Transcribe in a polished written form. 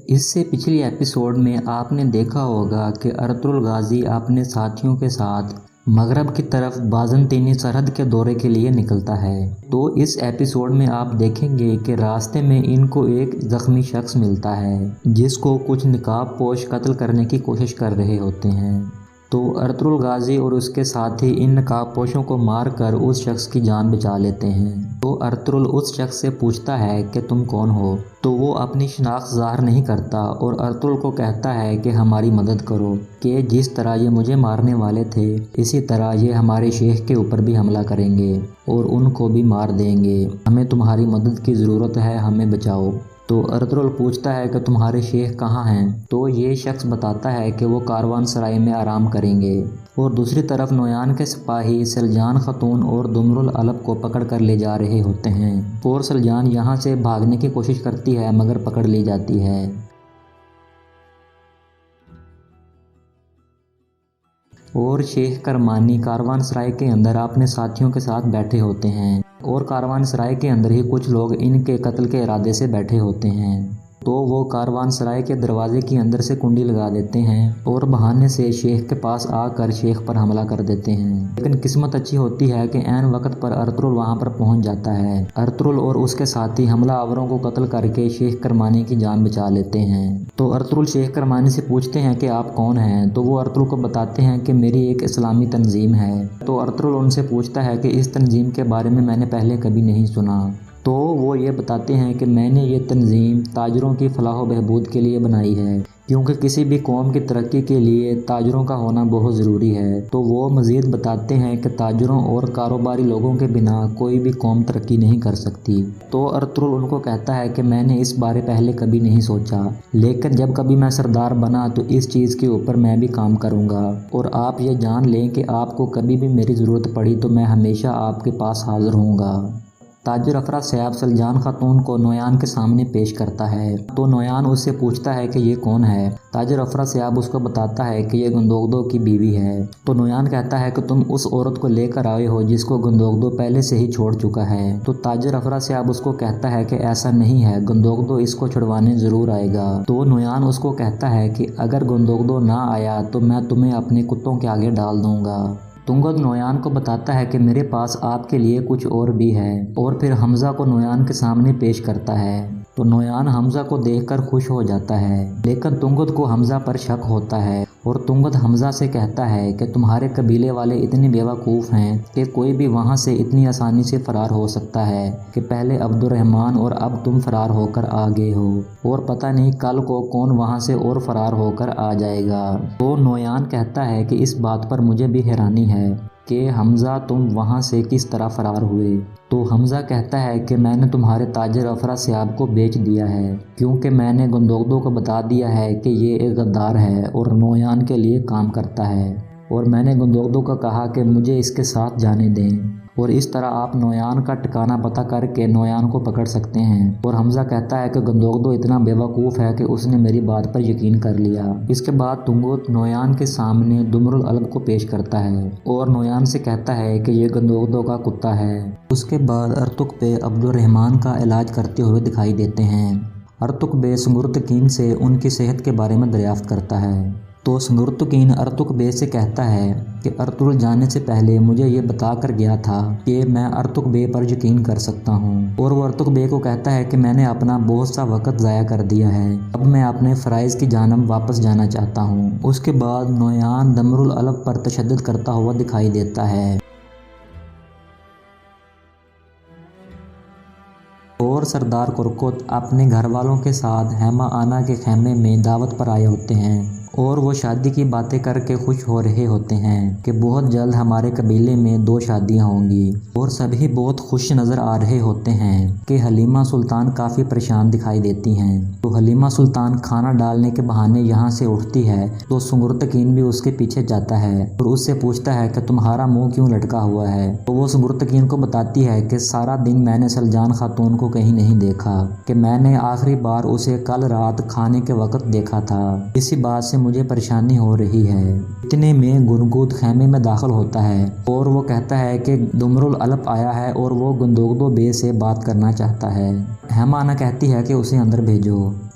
اس سے پچھلی ایپیسوڈ میں آپ نے دیکھا ہوگا کہ ارطغرل غازی اپنے ساتھیوں کے ساتھ مغرب کی طرف بازنطینی سرحد کے دورے کے لیے نکلتا ہے۔ تو اس ایپیسوڈ میں آپ دیکھیں گے کہ راستے میں ان کو ایک زخمی شخص ملتا ہے جس کو کچھ نقاب پوش قتل کرنے کی کوشش کر رہے ہوتے ہیں۔ تو ارطغرل غازی اور اس کے ساتھی ان نقاب پوشوں کو مار کر اس شخص کی جان بچا لیتے ہیں۔ تو ارطغرل اس شخص سے پوچھتا ہے کہ تم کون ہو؟ تو وہ اپنی شناخت ظاہر نہیں کرتا اور ارطغرل کو کہتا ہے کہ ہماری مدد کرو کہ جس طرح یہ مجھے مارنے والے تھے اسی طرح یہ ہمارے شیخ کے اوپر بھی حملہ کریں گے اور ان کو بھی مار دیں گے، ہمیں تمہاری مدد کی ضرورت ہے، ہمیں بچاؤ۔ تو ارطغرل پوچھتا ہے کہ تمہارے شیخ کہاں ہیں؟ تو یہ شخص بتاتا ہے کہ وہ کاروان سرائی میں آرام کریں گے۔ اور دوسری طرف نویان کے سپاہی سلجان خاتون اور دمر العلب کو پکڑ کر لے جا رہے ہوتے ہیں اور سلجان یہاں سے بھاگنے کی کوشش کرتی ہے مگر پکڑ لی جاتی ہے۔ اور شیخ کرمانی کاروان سرائے کے اندر اپنے ساتھیوں کے ساتھ بیٹھے ہوتے ہیں اور کاروان سرائے کے اندر ہی کچھ لوگ ان کے قتل کے ارادے سے بیٹھے ہوتے ہیں۔ تو وہ کاروان سرائے کے دروازے کے اندر سے کنڈی لگا دیتے ہیں اور بہانے سے شیخ کے پاس آ کر شیخ پر حملہ کر دیتے ہیں۔ لیکن قسمت اچھی ہوتی ہے کہ عین وقت پر ارطغرل وہاں پر پہنچ جاتا ہے۔ ارطغرل اور اس کے ساتھی حملہ آوروں کو قتل کر کے شیخ کرمانی کی جان بچا لیتے ہیں۔ تو ارطغرل شیخ کرمانی سے پوچھتے ہیں کہ آپ کون ہیں؟ تو وہ ارطغرل کو بتاتے ہیں کہ میری ایک اسلامی تنظیم ہے۔ تو ارطغرل ان سے پوچھتا ہے کہ اس تنظیم کے بارے میں نے پہلے کبھی نہیں سنا۔ تو وہ یہ بتاتے ہیں کہ میں نے یہ تنظیم تاجروں کی فلاح و بہبود کے لیے بنائی ہے، کیونکہ کسی بھی قوم کی ترقی کے لیے تاجروں کا ہونا بہت ضروری ہے۔ تو وہ مزید بتاتے ہیں کہ تاجروں اور کاروباری لوگوں کے بنا کوئی بھی قوم ترقی نہیں کر سکتی۔ تو ارطغرل ان کو کہتا ہے کہ میں نے اس بارے پہلے کبھی نہیں سوچا، لیکن جب کبھی میں سردار بنا تو اس چیز کے اوپر میں بھی کام کروں گا، اور آپ یہ جان لیں کہ آپ کو کبھی بھی میری ضرورت پڑی تو میں ہمیشہ آپ کے پاس حاضر ہوں گا۔ تاجر افرا سیاب سلجان خاتون کو نویان کے سامنے پیش کرتا ہے۔ تو نویان اس سے پوچھتا ہے کہ یہ کون ہے؟ تاجر افرا سیاب اس کو بتاتا ہے کہ یہ گندوگدو کی بیوی ہے۔ تو نویان کہتا ہے کہ تم اس عورت کو لے کر آئے ہو جس کو گندوگدو پہلے سے ہی چھوڑ چکا ہے۔ تو تاجر افرا سیاب اس کو کہتا ہے کہ ایسا نہیں ہے، گندوگدو اس کو چھڑوانے ضرور آئے گا۔ تو نویان اس کو کہتا ہے کہ اگر گندوگدو نہ آیا تو میں تمہیں اپنے کتوں کے آگے ڈال دوں گا۔ تنگد نویان کو بتاتا ہے کہ میرے پاس آپ کے لیے کچھ اور بھی ہے، اور پھر حمزہ کو نویان کے سامنے پیش کرتا ہے۔ تو نویان حمزہ کو دیکھ کر خوش ہو جاتا ہے، لیکن تنگد کو حمزہ پر شک ہوتا ہے اور تنگد حمزہ سے کہتا ہے کہ تمہارے قبیلے والے اتنے بیوقوف ہیں کہ کوئی بھی وہاں سے اتنی آسانی سے فرار ہو سکتا ہے کہ پہلے عبد الرحمن اور اب تم فرار ہو کر آ گئے ہو، اور پتہ نہیں کل کو کون وہاں سے اور فرار ہو کر آ جائے گا۔ تو نویان کہتا ہے کہ اس بات پر مجھے بھی حیرانی ہے کہ حمزہ تم وہاں سے کس طرح فرار ہوئے۔ تو حمزہ کہتا ہے کہ میں نے تمہارے تاجر افرا سیاب کو بیچ دیا ہے، کیونکہ میں نے گندوگدو کو بتا دیا ہے کہ یہ ایک غدار ہے اور نویان کے لیے کام کرتا ہے، اور میں نے گندوگدو کو کہا کہ مجھے اس کے ساتھ جانے دیں، اور اس طرح آپ نویان کا ٹھکانہ پتہ کر کے نویان کو پکڑ سکتے ہیں۔ اور حمزہ کہتا ہے کہ گندوگدو اتنا بیوقوف ہے کہ اس نے میری بات پر یقین کر لیا۔ اس کے بعد تنگد نویان کے سامنے دمر العلب کو پیش کرتا ہے اور نویان سے کہتا ہے کہ یہ گندوگدو کا کتا ہے۔ اس کے بعد ارطغرل بے عبد الرحمن کا علاج کرتے ہوئے دکھائی دیتے ہیں۔ ارطغرل بے سنگرتکین سے ان کی صحت کے بارے میں دریافت کرتا ہے۔ تو سنگرتکین ارطغرل بے سے کہتا ہے کہ ارطغرل جانے سے پہلے مجھے یہ بتا کر گیا تھا کہ میں ارطغرل بے پر یقین کر سکتا ہوں، اور وہ ارطغرل بے کو کہتا ہے کہ میں نے اپنا بہت سا وقت ضائع کر دیا ہے، اب میں اپنے فرائض کی جانب واپس جانا چاہتا ہوں۔ اس کے بعد نویان دمر العلب پر تشدد کرتا ہوا دکھائی دیتا ہے، اور سردار کرکت اپنے گھر والوں کے ساتھ ہیما آنا کے خیمے میں دعوت پر آئے ہوتے ہیں، اور وہ شادی کی باتیں کر کے خوش ہو رہے ہوتے ہیں کہ بہت جلد ہمارے قبیلے میں 2 شادیاں ہوں گی، اور سبھی بہت خوش نظر آ رہے ہوتے ہیں کہ حلیمہ سلطان کافی پریشان دکھائی دیتی ہیں۔ تو حلیمہ سلطان کھانا ڈالنے کے بہانے یہاں سے اٹھتی ہے، تو سنگرتکین بھی اس کے پیچھے جاتا ہے اور اس سے پوچھتا ہے کہ تمہارا منہ کیوں لٹکا ہوا ہے؟ تو وہ سنگرتکین کو بتاتی ہے کہ سارا دن میں نے سلجان خاتون کو کہیں نہیں دیکھا، کہ میں نے آخری بار اسے کل رات کھانے کے وقت دیکھا تھا، اسی بات سے مجھے پریشانی ہو رہی ہے۔ اتنے میں گنگوت خیمے میں داخل ہوتا ہے اور وہ کہتا ہے کہ دمر العلب آیا ہے اور وہ گندوگدو بے سے بات کرنا چاہتا ہے۔ ہیما آنا کہتی ہے کہ اسے اندر بھیجو۔